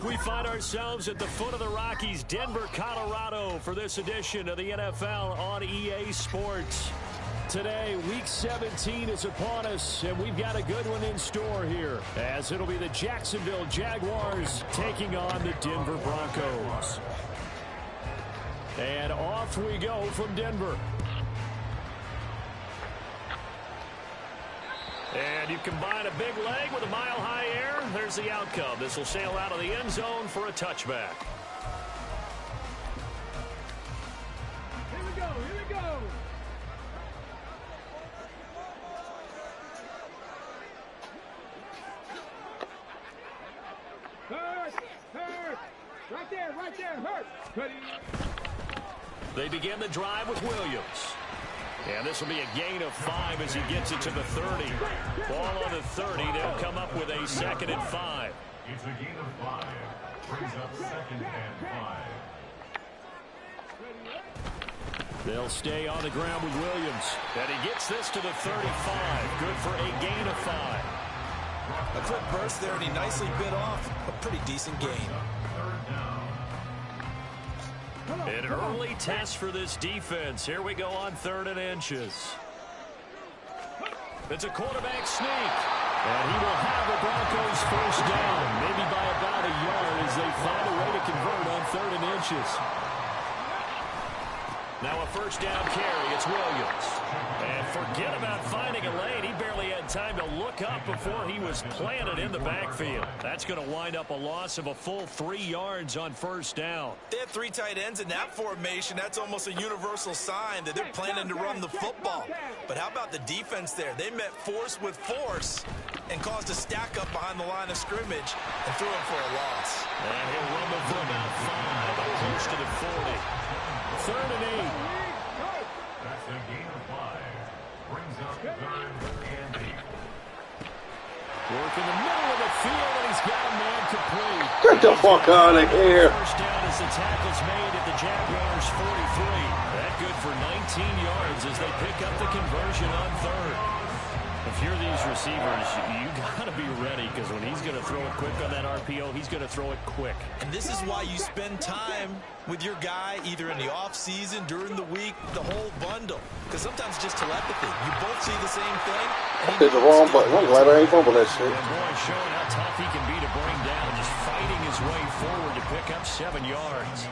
We find ourselves at the foot of the Rockies, Denver, Colorado, for this edition of the NFL on EA Sports. Today, Week 17 is upon us, and we've got a good one in store here, as it'll be the Jacksonville Jaguars taking on the Denver Broncos. And off we go from Denver. And you combine a big leg with a mile-high air. There's the outcome. This will sail out of the end zone for a touchback. Here we go, here we go. Hurt, hurt. Right there, hurt. They begin the drive with Williams. And this will be a gain of 5 as he gets it to the 30. Ball on the 30. They'll come up with a 2nd and 5. It's a gain of 5. Brings up 2nd and 5. They'll stay on the ground with Williams. And he gets this to the 35. Good for a gain of 5. A quick burst there, and he nicely bit off a pretty decent gain. An early test for this defense. Here we go on 3rd and inches. It's a quarterback sneak. And he will have the Broncos first down, maybe by about a yard as they find a way to convert on 3rd and inches. Now a first down carry. It's Williams. And forget about finding a lane. He barely had time to look up before he was planted in the backfield. That's going to wind up a loss of a full 3 yards on first down. They have 3 tight ends in that formation. That's almost a universal sign that they're planning to run the football. But how about the defense there? They met force with force and caused a stack up behind the line of scrimmage and threw him for a loss. And he'll rumble for about 5, up close to the 40. 3rd and 8. That's a gain of 5. Brings up 3rd and 8. Work in the middle of the field, and he's got a man complete. Get the fuck out of here. First down as the tackle's made at the Jaguars' 43. That good for 19 yards as they pick up the conversion on 3rd. If you're these receivers, you got to be ready, because when he's going to throw it quick on that RPO, he's going to throw it quick. And this is why you spend time with your guy, either in the offseason, during the week, the whole bundle. Because sometimes just telepathy. You both see the same thing. I did the wrong button. I'm glad I ain't fumbled that shit. And boy, showing how tough he can be to bring down, just fighting his way forward to pick up 7 yards.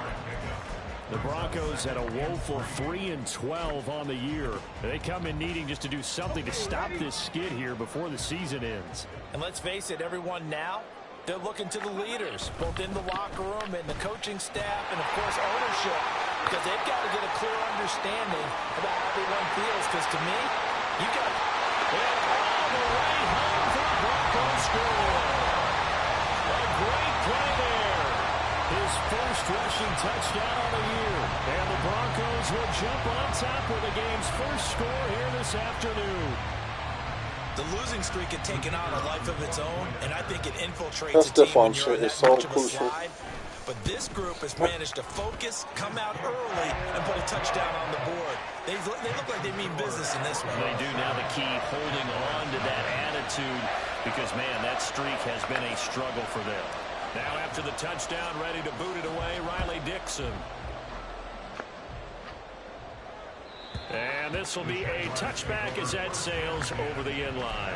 The Broncos had a woeful 3-12 on the year. They come in needing just to do something to stop this skid here before the season ends. And let's face it, everyone now, they're looking to the leaders, both in the locker room and the coaching staff and, of course, ownership, because they've got to get a clear understanding about how everyone feels, because to me, you got it all the way home for the Broncos score. A great play there. His first rushing touchdown of the year. And the Broncos will jump on top with the game's first score here this afternoon. The losing streak had taken on a life of its own, and I think it infiltrates a team when you're in that much of a slide. But this group has managed to focus, come out early, and put a touchdown on the board. They look like they mean business in this one. They do. Now the key, holding on to that attitude, because, man, that streak has been a struggle for them. Now after the touchdown, ready to boot it away, Riley Dixon. And this will be a touchback as that sails over the end line.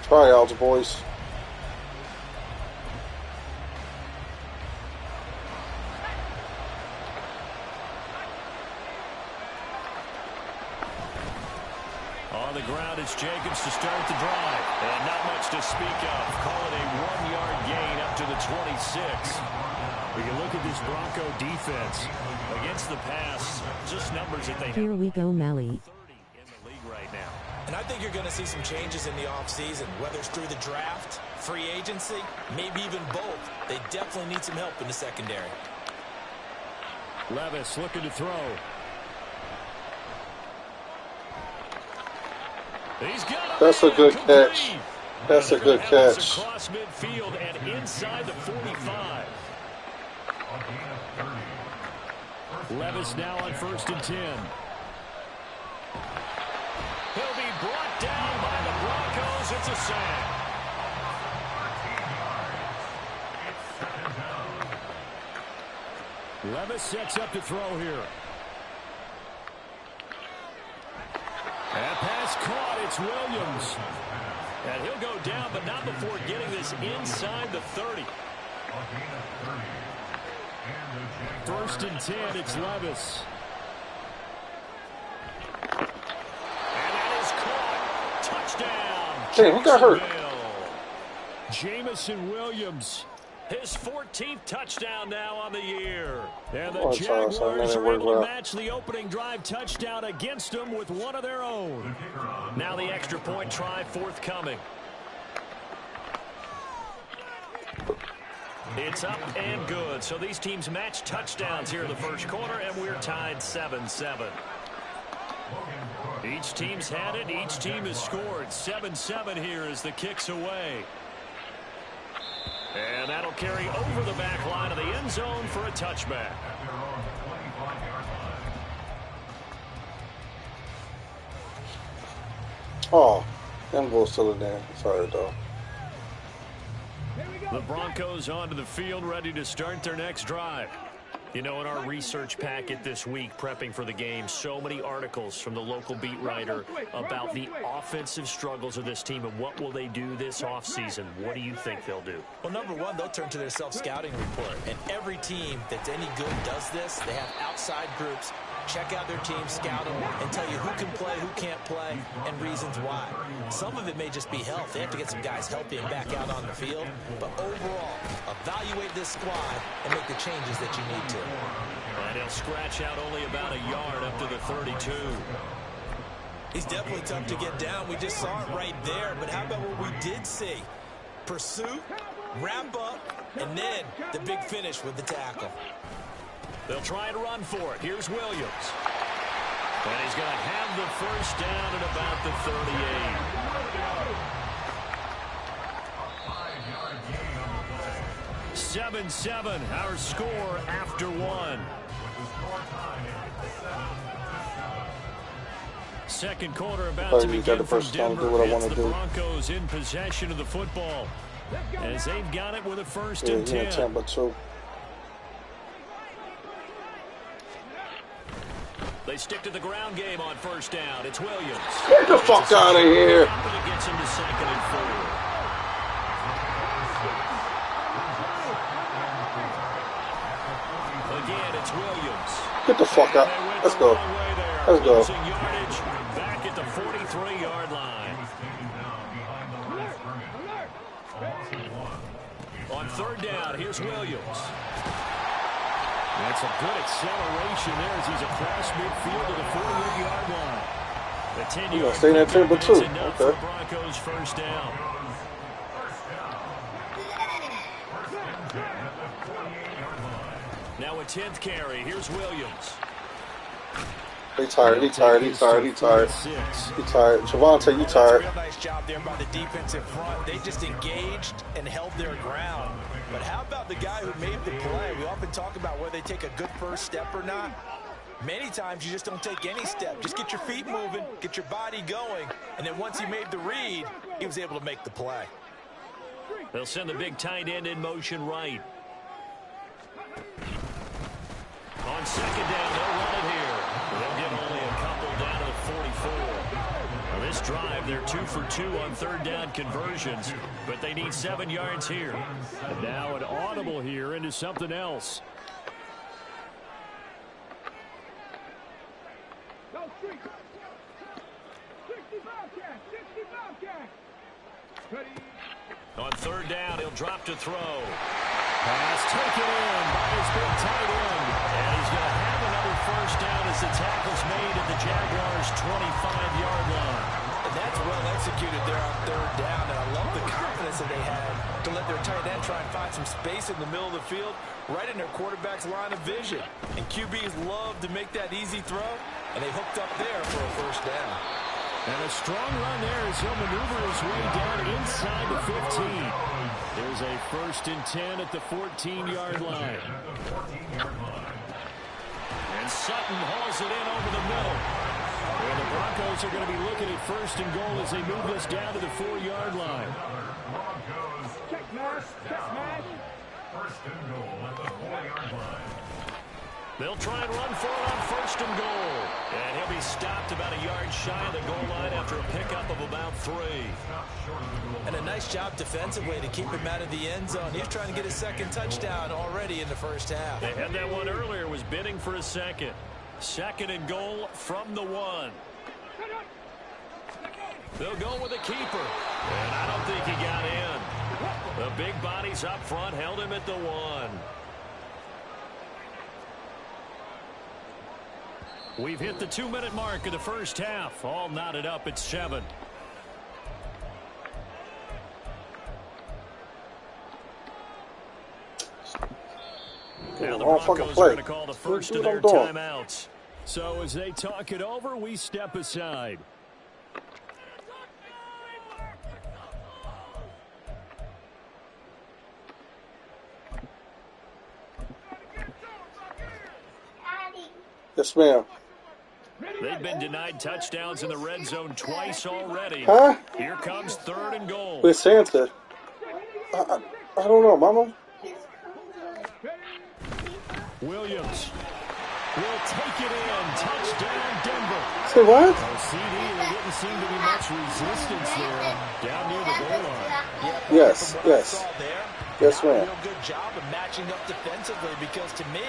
Tryouts, boys. On the ground, it's Jacobs to start the drive. And not much to speak of. Call it a 1-yard gain up to the 26. We can look at this Bronco defense against the pass. Just numbers that they Here we go, Mally. 30 in the league right now. And I think you're going to see some changes in the offseason, whether it's through the draft, free agency, maybe even both. They definitely need some help in the secondary. Levis looking to throw. He's got That's a good catch. That's a good catch. Across midfield and inside the 45. Levis now on 1st and 10. He'll be brought down by the Broncos. It's a sack. Levis sets up to throw here. That pass caught. It's Williams. And he'll go down, but not before getting this inside the 30. First and 10, it's Levis. And that is caught. Touchdown. Hey, who got hurt? Jamison Williams. His 14th touchdown now on the year. And the Oh, Jaguars are able to well. match the opening drive touchdown against them with one of their own. Now the extra point try forthcoming. It's up and good. So these teams match touchdowns here in the first quarter, and we're tied 7-7. Each team's had it. Each team has scored. 7-7 here as the kick's away. And that'll carry over the back line of the end zone for a touchback. Oh, them boys still in there. Sorry, though. The Broncos onto the field, ready to start their next drive. You know, in our research packet this week, prepping for the game, so many articles from the local beat writer about the offensive struggles of this team and what will they do this offseason. What do you think they'll do? Well, number one, they'll turn to their self-scouting report. And every team that's any good does this. They have outside groups. Check out their team, scout them, and tell you who can play, who can't play, and reasons why. Some of it may just be health. They have to get some guys healthy and back out on the field. But overall, evaluate this squad and make the changes that you need to. And he'll scratch out only about a yard up to the 32. He's definitely tough to get down. We just saw it right there. But how about what we did see? Pursuit, wrap up, and then the big finish with the tackle. They'll try and run for it. Here's Williams. And he's going to have the first down at about the 38. 7-7, our score after one. Second quarter about to begin from Denver. It's the Broncos in possession of the football as they've got it with a first and 10. They stick to the ground game on first down. It's Williams. Get the fuck out of here. It gets him to 2nd and 4. Again, it's Williams. Get the fuck out. Let's go. Let's go. Yardage back at the 43-yard line. On third down, here's Williams. That's a good acceleration there as he's across midfield to the 48-yard line. The 10-yard stay in that turn, but 2. Okay. Broncos first down. Now a 10th carry. Here's Williams. He tired. Javonte, you tired. Real nice job there by the defensive front. They just engaged and held their ground. But how about the guy who made the play? We often talk about whether they take a good first step or not. Many times you just don't take any step. Just get your feet moving, get your body going, and then once he made the read, he was able to make the play. They'll send the big tight end in motion right. On second down, they'll run it here. They'll get only a couple down to the 44. Now this drive, they're 2 for 2 on third down conversions, but they need 7 yards here. And now an audible here into something else. On third down, he'll drop to throw. Pass taken in by his big tight end. And he's going to have another first down as the tackle's made at the Jaguars' 25-yard line. And that's well executed there on third down. And I love the confidence that they had to let their tight end try and find some space in the middle of the field, right in their quarterback's line of vision. And QBs love to make that easy throw, and they hooked up there for a first down. And a strong run there as he'll maneuver his way down inside the 15. There's a first and 10 at the 14-yard line. And Sutton hauls it in over the middle. And the Broncos are going to be looking at 1st and goal as they move this down to the 4-yard line. Check smash. Check smash. 1st and goal at the 4-yard line. They'll try and run for it on 1st and goal. And he'll be stopped about a yard shy of the goal line after a pickup of about 3. And a nice job defensively to keep him out of the end zone. He's trying to get his 2nd touchdown already in the 1st half. They had that one earlier, was bidding for a 2nd. 2nd and goal from the 1. They'll go with the keeper. And I don't think he got in. The big bodies up front held him at the 1. We've hit the 2-minute mark of the 1st half. All knotted up at 7. Now the Broncos are going to call the first of their timeouts. So as they talk it over, we step aside. Yes, ma'am. They've been denied touchdowns in the red zone twice already. Huh? Here comes 3rd and goal. With Santa. I don't know, Mama. Williams will take it in. Touchdown, Denver. Say what? CD, there didn't seem to be much resistance there down near the goal line. Yes, yes. Yes, ma'am. Real good job of matching up defensively because to me,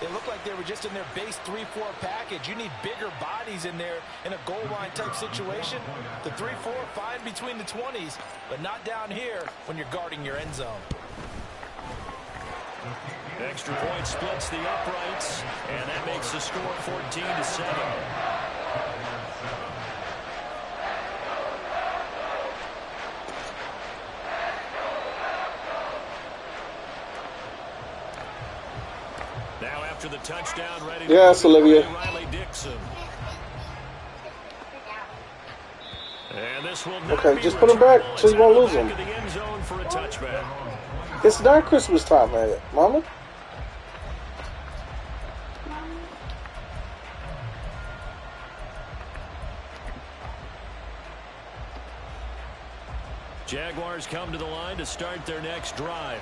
it looked like they were just in their base 3-4 package. You need bigger bodies in there in a goal line type situation. The 3-4, fine between the 20s, but not down here when you're guarding your end zone. Extra point splits the uprights, and that makes the score 14-7. Now after the touchdown, ready to yes, Olivia. Riley Dixon. And this will okay, just put him back so you won't lose him. The end zone for a touchback. It's not Christmas time, man, Mama. Jaguars come to the line to start their next drive.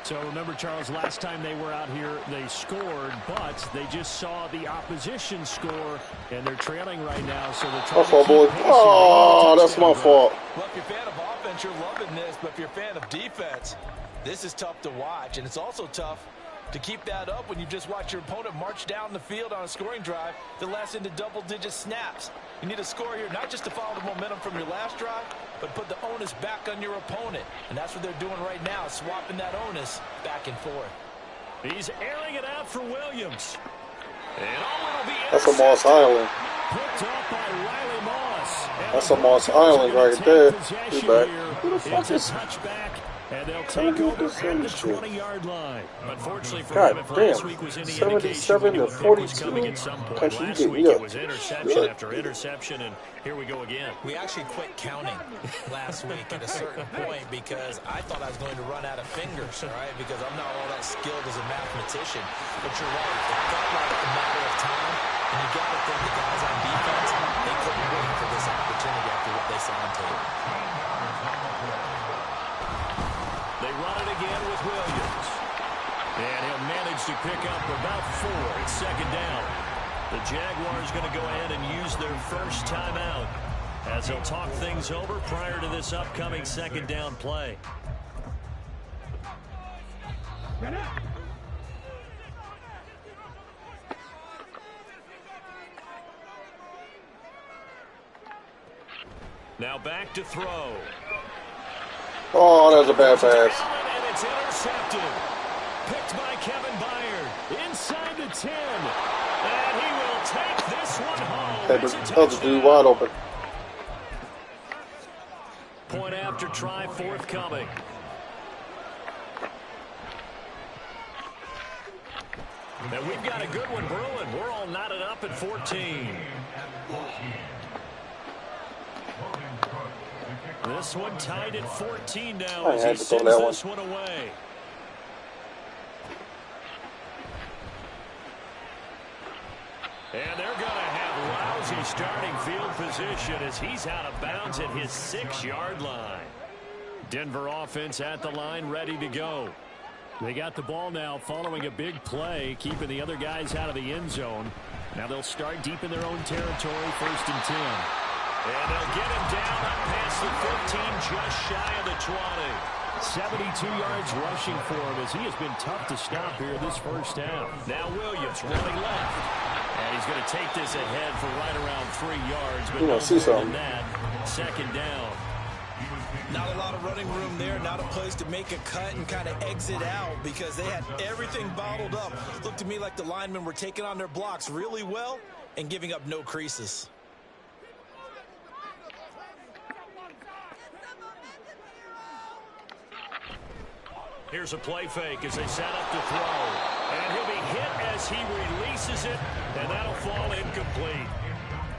So remember, Charles, last time they were out here, they scored, but they just saw the opposition score, and they're trailing right now. So they're trying to keep boy. Oh, that's my fault. Well, if you're a fan of offense, you're loving this, but if you're a fan of defense, this is tough to watch, and it's also tough to keep that up when you just watch your opponent march down the field on a scoring drive that lasts into double-digit snaps. You need a score here, not just to follow the momentum from your last drive, but put the onus back on your opponent. And that's what they're doing right now, swapping that onus back and forth. He's airing it out for Williams. And it'll be that's a Moss Island. Picked up by Riley Moss. That's a Moss Island right there. He's back. Who the fuck It's a is touchback. And they'll take over at the 20-yard line. Unfortunately for God him, if damn. last week was any 77 to 42. Last week it was interception after interception, and here we go again. We actually quit counting last week at a certain point because I thought I was going to run out of fingers, all right, because I'm not all that skilled as a mathematician. But you're right. It felt like a matter of time, and you got to think the guys on defense, they couldn't wait for this opportunity after what they saw on tape. They run it again with Williams. And he'll manage to pick up about 4 at 2nd down. The Jaguars going to go ahead and use their first timeout as they'll talk things over prior to this upcoming 2nd down play. Now back to throw. Oh, that was a bad pass. And it's intercepted. Picked by Kevin Byard. Inside the 10. And he will take this one home. Had the other dude wide open. Point after try forthcoming. And we've got a good one brewing. We're all knotted up at 14. This one tied at 14 now as he sends this one away. And they're going to have lousy starting field position as he's out of bounds at his 6-yard line. Denver offense at the line, ready to go. They got the ball now following a big play, keeping the other guys out of the end zone. Now they'll start deep in their own territory, 1st and 10. And they'll get him down up past the 15, just shy of the 20. 72 yards rushing for him as he has been tough to stop here this first half. Now Williams running left. And he's going to take this ahead for right around 3 yards. But no more than that. 2nd down. Not a lot of running room there, not a place to make a cut and kind of exit out because they had everything bottled up. Looked to me like the linemen were taking on their blocks really well and giving up no creases. Here's a play fake as they set up to throw. And he'll be hit as he releases it, and that'll fall incomplete.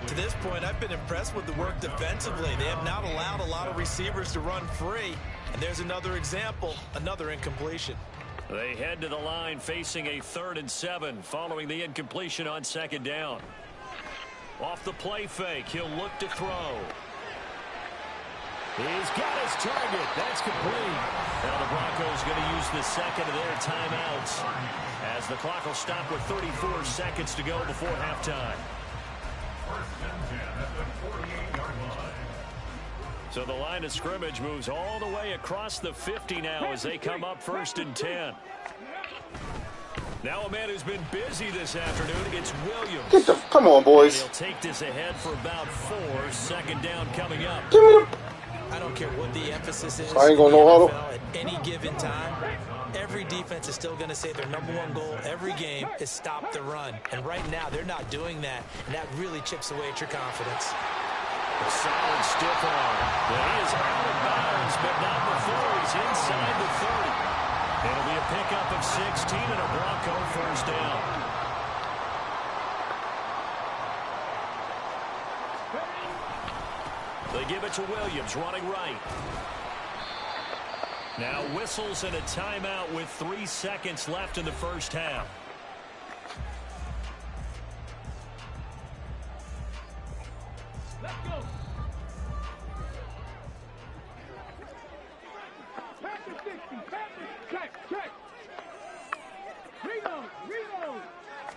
To this point, I've been impressed with the work defensively. They have not allowed a lot of receivers to run free. And there's another example, another incompletion. They head to the line facing a 3rd and 7 following the incompletion on 2nd down. Off the play fake, he'll look to throw. He's got his target. That's complete. Now the Broncos going to use the 2nd of their timeouts as the clock will stop with 34 seconds to go before halftime. So the line of scrimmage moves all the way across the 50 now as they come up 1st and 10. Now a man who's been busy this afternoon, it's Williams. Come on, boys. And he'll take this ahead for about 4. 2nd down coming up. I don't care what the emphasis is. I ain't gonna know how to. At any given time, every defense is still going to say their #1 goal every game is stop the run. And right now, they're not doing that, and that really chips away at your confidence. A solid stiff arm. But he is out of bounds, but not before he's inside the 30. It'll be a pickup of 16 and a Bronco 1st down. They give it to Williams, running right. Now whistles and a timeout with 3 seconds left in the first half. Let's go. Pass the 60. Pass it. Check. Reload.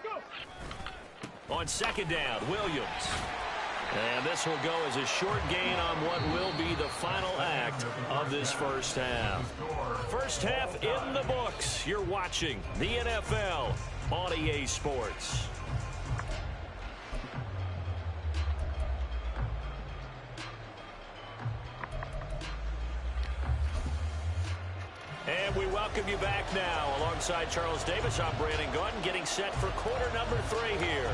Go. On 2nd down, Williams. And this will go as a short gain on what will be the final act of this first half. First half in the books. You're watching the NFL on EA Sports. And we welcome you back now. Alongside Charles Davis, I'm Brandon Gunn, getting set for quarter number 3 here.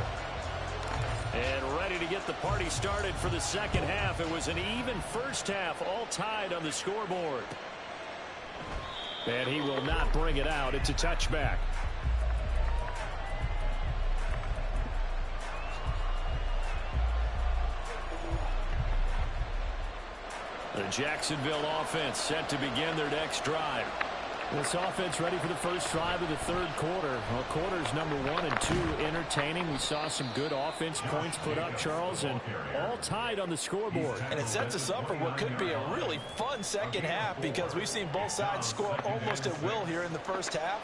And ready to get the party started for the 2nd half. It was an even first half, all tied on the scoreboard. And he will not bring it out. It's a touchback. The Jacksonville offense set to begin their next drive. This offense ready for the first drive of the 3rd quarter. Well, quarters number 1 and 2 entertaining. We saw some good offense points put up, Charles, and all tied on the scoreboard. And it sets us up for what could be a really fun 2nd half because we've seen both sides score almost at will here in the first half.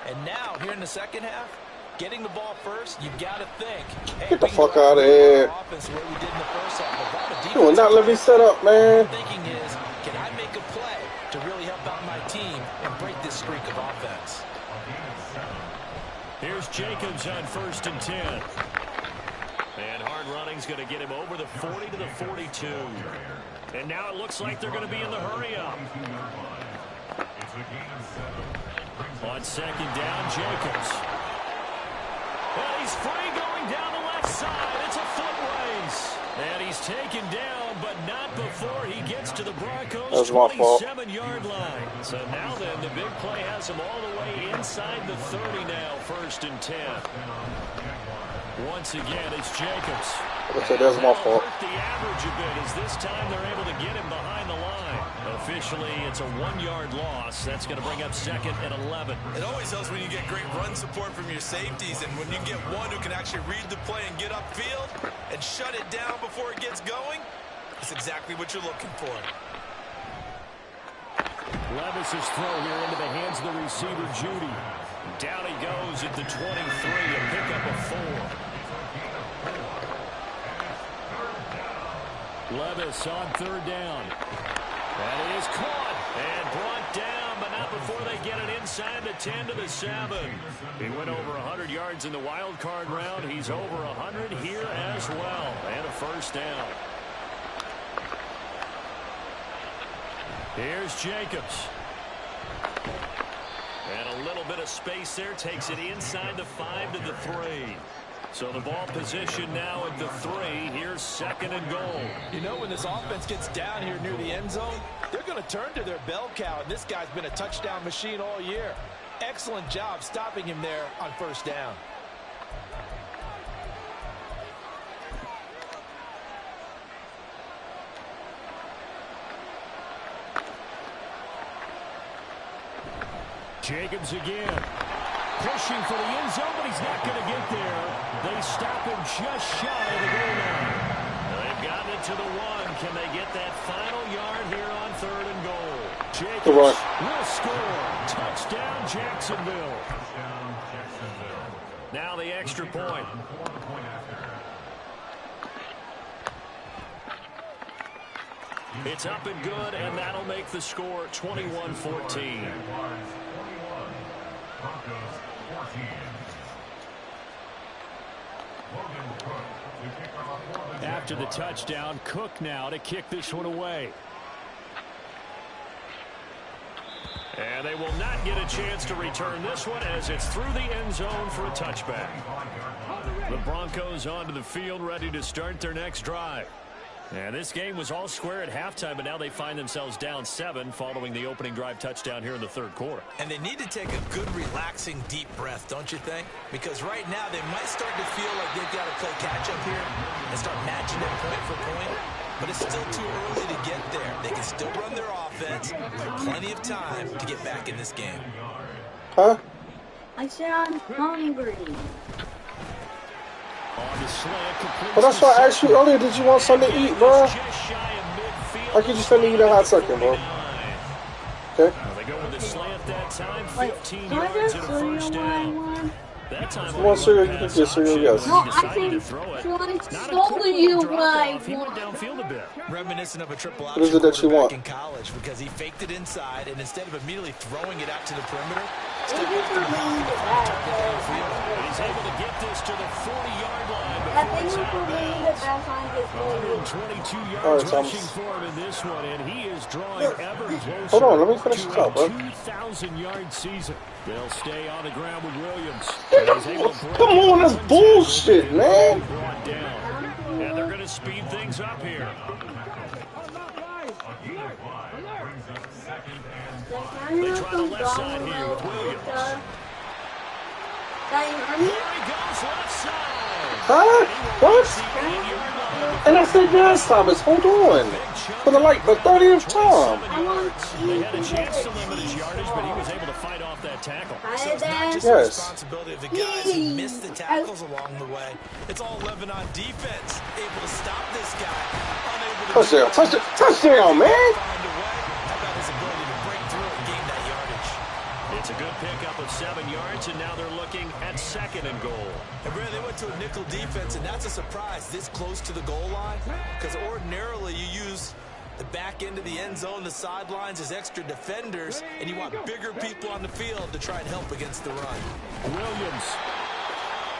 And now, here in the 2nd half, getting the ball first, you've got to think. Hey, get the fuck out of here. Offense the way we did in the first half. You will not let me set up, man. Thinking is, can I make a play to really help out my team and break this streak of offense? Here's Jacobs on 1st and 10. And hard running's going to get him over the 40 to the 42. And now it looks like they're going to be in the hurry up. On 2nd down, Jacobs. And he's free going down the left side. It's a foot race. And he's taken down, but not before he gets to the Broncos' That's my fault. 27-yard line. So now then, the big play has him all the way inside the 30 now, 1st and 10. Once again, it's Jacobs. That's my fault. Hurt the average a bit as this time they're able to get him behind the line. Officially, it's a 1-yard loss. That's going to bring up 2nd and 11. It always helps when you get great run support from your safeties, and when you get one who can actually read the play and get upfield and shut it down before it gets going, that's exactly what you're looking for. Levis's throw here into the hands of the receiver, Judy. Down he goes at the 23, a pickup of 4. Levis on 3rd down. And it is caught and brought down, but not before they get it inside the 10 to the 7. He went over 100 yards in the wild card round. He's over 100 here as well. And a 1st down. Here's Jacobs. And a little bit of space there. Takes it inside the 5 to the 3. So the ball position now at the 3. Here's 2nd and goal. You know, when this offense gets down here near the end zone, they're going to turn to their bell cow, and this guy's been a touchdown machine all year. Excellent job stopping him there on 1st down. Jacobs again. Pushing for the end zone, but he's not going to get there. They stop him just shy of the goal line. They've gotten it to the 1. Can they get that final yard here on 3rd and goal? Jacobs will score. Touchdown, Jacksonville. Now the extra point. It's up and good, and that'll make the score 21-14. After the touchdown, Cook now to kick this one away. And they will not get a chance to return this one as it's through the end zone for a touchback. The Broncos onto the field, ready to start their next drive. And this game was all square at halftime, but now they find themselves down 7 following the opening drive touchdown here in the 3rd quarter. And they need to take a good, relaxing, deep breath, don't you think? Because right now they might start to feel like they've got to play catch-up here and start matching it point for point. But it's still too early to get there. They can still run their offense. Plenty of time to get back in this game. Huh? I said I'm hungry. On the slant, Well, that's why I asked you earlier, did you want something to eat, bro? Why can't you just let me eat a hot second, bro? Okay. They go with the slant that time, Wait, 15 can I yards just and a show you 1st what I down. want? That time You want cereal? You can get cereal, yes. No, I think showing you what I He went want. downfield a bit. Reminiscent of a triple What is option it that you quarterback want? in college because he faked it inside, and instead of immediately throwing it out to the perimeter, Thank you for bringing it back. He's able to get this to the 40-yard line. Thank you for bringing it back on this movie. 122 All yards right, Thomas. rushing for him in this one, and he is drawing ever closer Hold on, let me finish to this up, bro. a 2,000-yard season. They'll stay on the ground with Williams. Come on, that's bullshit, man. Brought down. And they're going to speed things up here. They try the left side here with Williams. There he goes left side. Huh? What? And I said yes, Thomas. Hold on. For the 30th time. They had a chance to limit his yardage, but he was able to fight off that tackle. So it's not just the responsibility of the guys who missed the tackles along the way. It's all living on defense. Able to stop this guy. Unable to Touchdown, man. find a way. How about his ability to break through and gain that yardage? It's a good pickup of 7 yards, and now they're looking at 2nd and goal. And Brad, they went to a nickel defense, and that's a surprise this close to the goal line. Because ordinarily you use the back end of the end zone, the sidelines as extra defenders, and you want bigger people on the field to try and help against the run. Williams.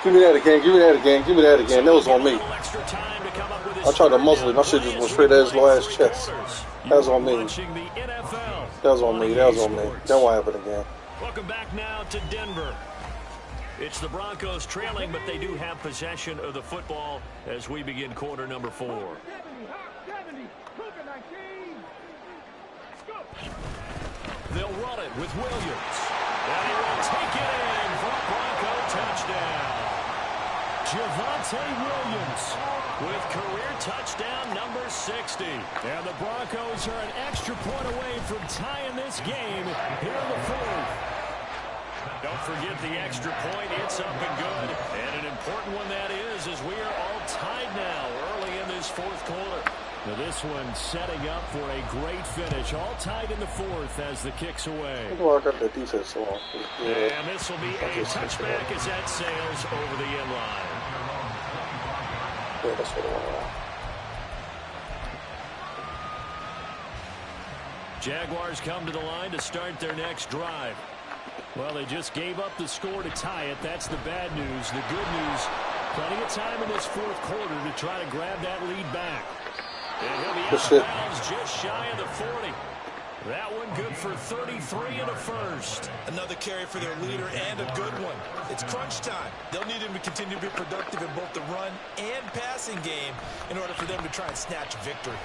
Give me that again. Give me that again. Give me that again. That was on me. I tried to muzzle him. My shit just went straight at his little ass chest. That was on me. That was on me. That was on me. That won't happen again. Welcome back now to Denver. It's the Broncos trailing, but they do have possession of the football as we begin quarter number 4. They'll run it with Williams. And he will take it in for a Bronco touchdown. Javonte Williams with career touchdown number 60. And the Broncos are an extra point away from tying this game here in the 4th. Don't forget the extra point. It's up and good. And an important one that is, as we are all tied now early in this 4th quarter. Now this one setting up for a great finish. All tied in the 4th as the kick's away. I got the defense on. Yeah. And this will be a touchback as that sails over the end line. Yeah, that's what I want. Jaguars come to the line to start their next drive. Well, they just gave up the score to tie it. That's the bad news. The good news, plenty of time in this 4th quarter to try to grab that lead back. And he'll be out of bounds just shy of the 40. That one good for 33 and a first. Another carry for their leader and a good one. It's crunch time. They'll need him to continue to be productive in both the run and passing game in order for them to try and snatch victory.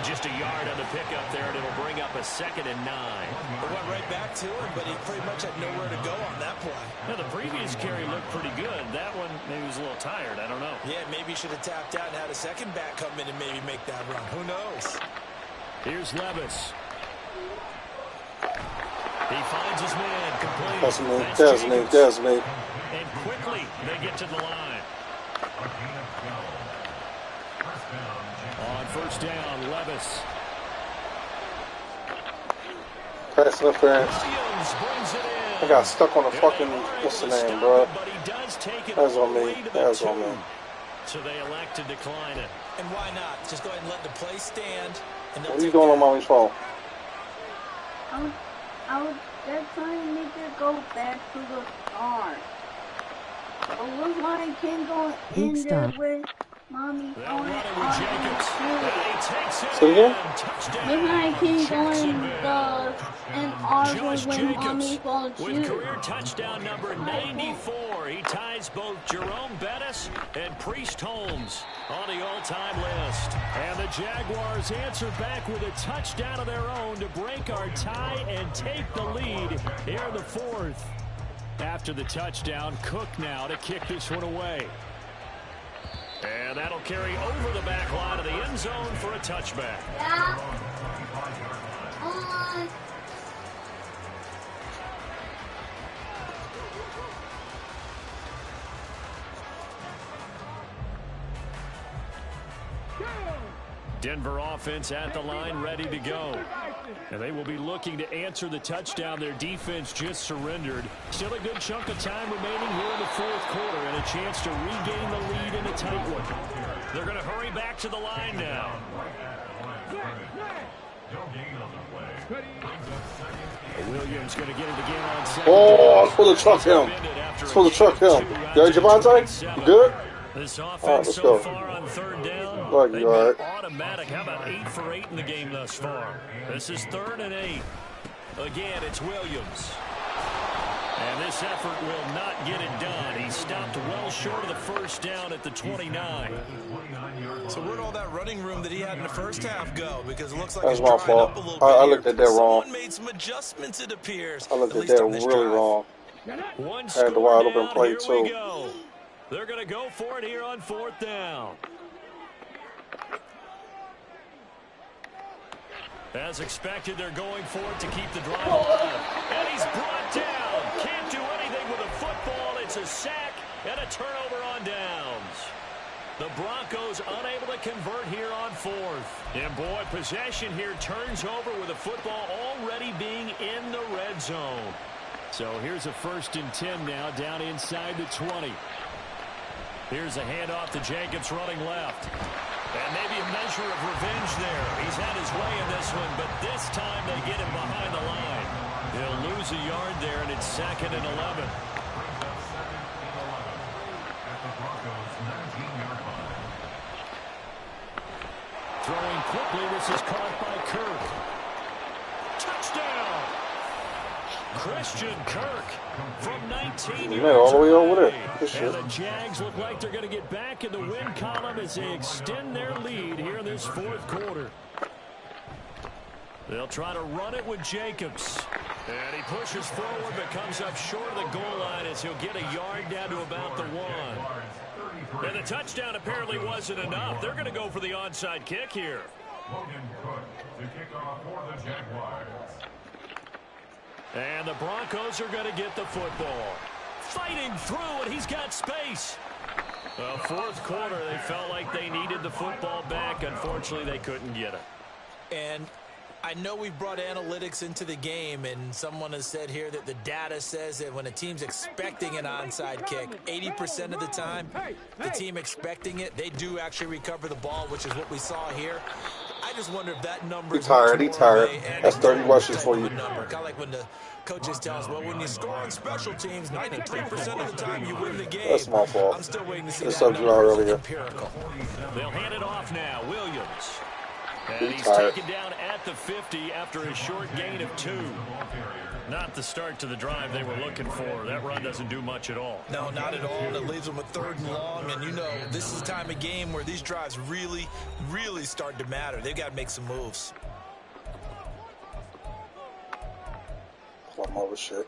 Just a yard on the pickup there, and it'll bring up a 2nd and 9. It went right back to him, but he pretty much had nowhere to go on that play. Now, the previous carry looked pretty good. That one, maybe was a little tired. I don't know. Yeah, maybe he should have tapped out and had a second back come in and maybe make that run. Who knows? Here's Levis. He finds his man complete. That's me. And quickly, they get to the line. On first down, Levis. Pass interference. Williams brings it in. I got stuck on the fucking, what's the name, bro? That's on me. That's on me. So they elect to decline it. And why not? Just go ahead and let the play stand. And what are you doing on mommy's phone? They're trying to make it go back to the start. It looks like I can't go in there with mommy on it. Say again? Looks like I can't go in and argue with mommy on with career touchdown number 94. He ties both Jerome Bettis and Priest Holmes on the all-time list. And the Jaguars answer back with a touchdown of their own to break our tie and take the lead here in the 4th. After the touchdown, Cook now to kick this one away. And that'll carry over the back line of the end zone for a touchback. Yeah. Denver offense at the line, ready to go. And they will be looking to answer the touchdown. Their defense just surrendered. Still a good chunk of time remaining here in the 4th quarter and a chance to regain the lead in a tight one. They're going to hurry back to the line now. Williams going to get it again on second. Oh, it's for the truck him. It's for the truck him. You right, Javonte? You good? This offense so far on 3rd down, like they've right. been automatic. How about 8 for 8 in the game thus far? This is 3rd and 8. Again, it's Williams. And this effort will not get it done. He stopped well short of the first down at the 29. So where'd all that running room that he had in the first half go? Because it looks like that's it's my drying fault. up a little bit. I looked at that wrong. Someone made some adjustments, it appears. I looked at that really wrong. One I had the wide open down, play here too. we go. They're going to go for it here on 4th down. As expected, they're going for it to keep the drive alive. And he's brought down. Can't do anything with a football. It's a sack and a turnover on downs. The Broncos unable to convert here on 4th. And boy, possession here turns over with the football already being in the red zone. So here's a 1st and 10 now down inside the 20. Here's a handoff to Jacobs running left. And maybe a measure of revenge there. He's had his way in this one, but this time they get him behind the line. He'll lose a yard there, and it's 2nd and 11. Throwing quickly, this is caught by Kirk. Touchdown! Christian Kirk from 19 You're all the way over there. And the Jags look like they're going to get back in the win column as they extend their lead here in this fourth quarter. They'll try to run it with Jacobs. And he pushes forward but comes up short of the goal line as he'll get a yard down to about the 1. And the touchdown apparently wasn't enough. They're going to go for the onside kick here. Logan Cook to kick off for the Jaguars. And the Broncos are going to get the football. Fighting through, and he's got space. The fourth quarter, they felt like they needed the football back. Unfortunately, they couldn't get it. And I know we brought analytics into the game, and someone has said here that the data says that when a team's expecting an onside kick, 80% of the time, the team expecting it, they do actually recover the ball, which is what we saw here. I just wonder if that number is tired. That's 30 rushes for you. Kind of like when the coaches tell us, well, when you score on special teams, 93% of the time you win the game. That's my fault. I'm still waiting to see That's that something earlier. empirical. They'll hand it off now. Williams. And he's taken down at the 50 after a short gain of 2. Not the start to the drive they were looking for. That run doesn't do much at all. No, not at all. And it leaves them with 3rd and long. And, you know, this is the time of game where these drives really, really start to matter. They've got to make some moves. I'm over shit.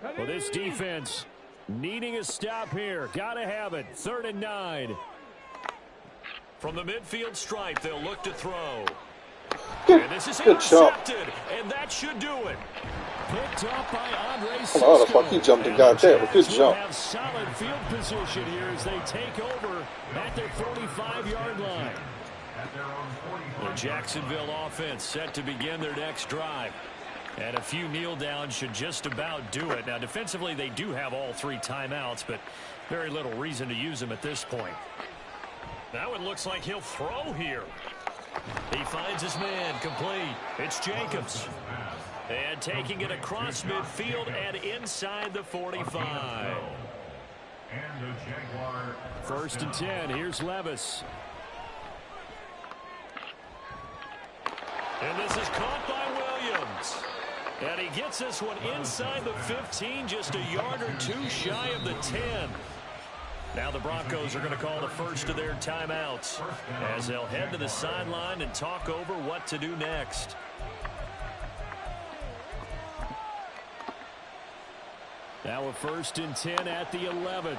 Well, this defense needing a stop here. Got to have it. 3rd and 9. From the midfield stripe, they'll look to throw. And this is intercepted, and that should do it. Picked up by Andre Esco. How the fuck he jumped and got that? Good jump. Have solid field position here as they take over at their 45-yard line. The Jacksonville offense set to begin their next drive. And a few kneel downs should just about do it. Now, defensively, they do have all 3 timeouts, but very little reason to use them at this point. Now it looks like he'll throw here. He finds his man complete. It's Jacobs. And taking it across midfield and inside the 45. 1st and 10. Here's Levis. And this is caught by Williams. And he gets this one inside the 15, just a yard or 2 shy of the 10. Now the Broncos are going to call the first of their timeouts as they'll head to the sideline and talk over what to do next. Now a 1st and 10 at the 11.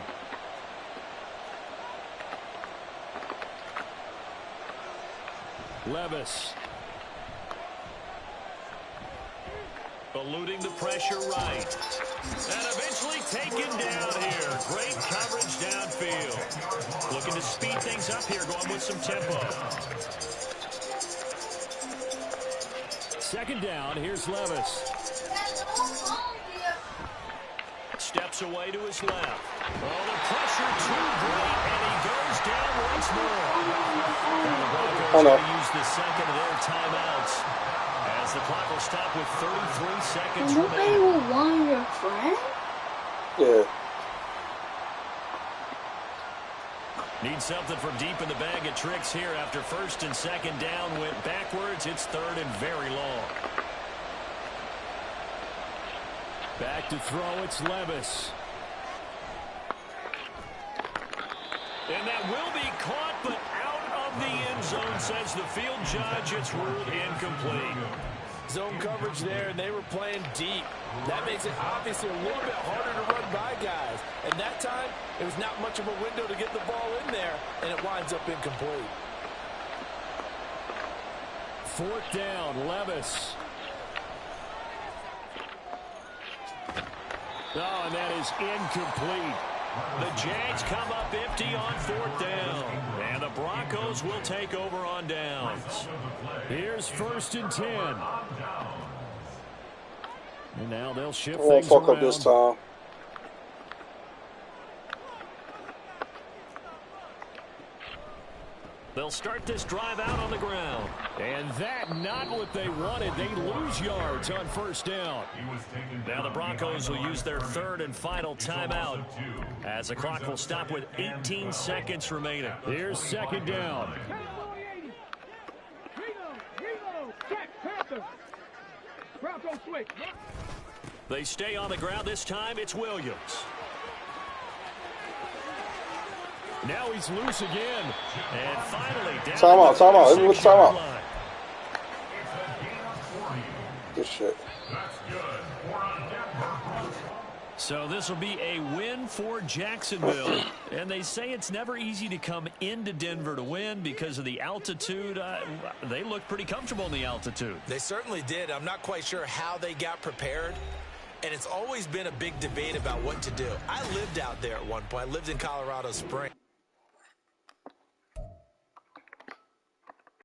Levis. Eluding the pressure right. And eventually taken down here. Great coverage downfield. Looking to speed things up here, going with some tempo. 2nd down, here's Levis. Steps away to his left. Oh, the pressure too great, and he goes down once more. And the Broncos going to use the second of their timeouts. As the clock will stop with 33 seconds remaining. Nobody will want your friend? Yeah. Need something from deep in the bag of tricks here after 1st and 2nd down went backwards. It's 3rd and very long. Back to throw, it's Levis. And that will be caught, but out of the end zone, says the field judge. It's ruled incomplete. Zone coverage there, and they were playing deep. That makes it obviously a little bit harder to run by guys. And that time, it was not much of a window to get the ball in there, and it winds up incomplete. 4th down, Levis. Oh, and that is incomplete. The Jags come up empty on 4th down. And the Broncos will take over on downs. Here's 1st and 10. And now they'll shift things fuck around. Up this time. They'll start this drive out on the ground. And that not what they wanted. They lose yards on 1st down. Now the Broncos will use their 3rd and final timeout as the clock will stop with 18 seconds remaining. Here's 2nd down. Crowd don't switch. They stay on the ground. This time it's Williams. Now he's loose again. And finally down. Timeout, timeout. Everyone's timeout. Good shit. So this will be a win for Jacksonville. And they say it's never easy to come into Denver to win because of the altitude. They look pretty comfortable in the altitude. They certainly did. I'm not quite sure how they got prepared. And it's always been a big debate about what to do. I lived out there at one point. I lived in Colorado Springs.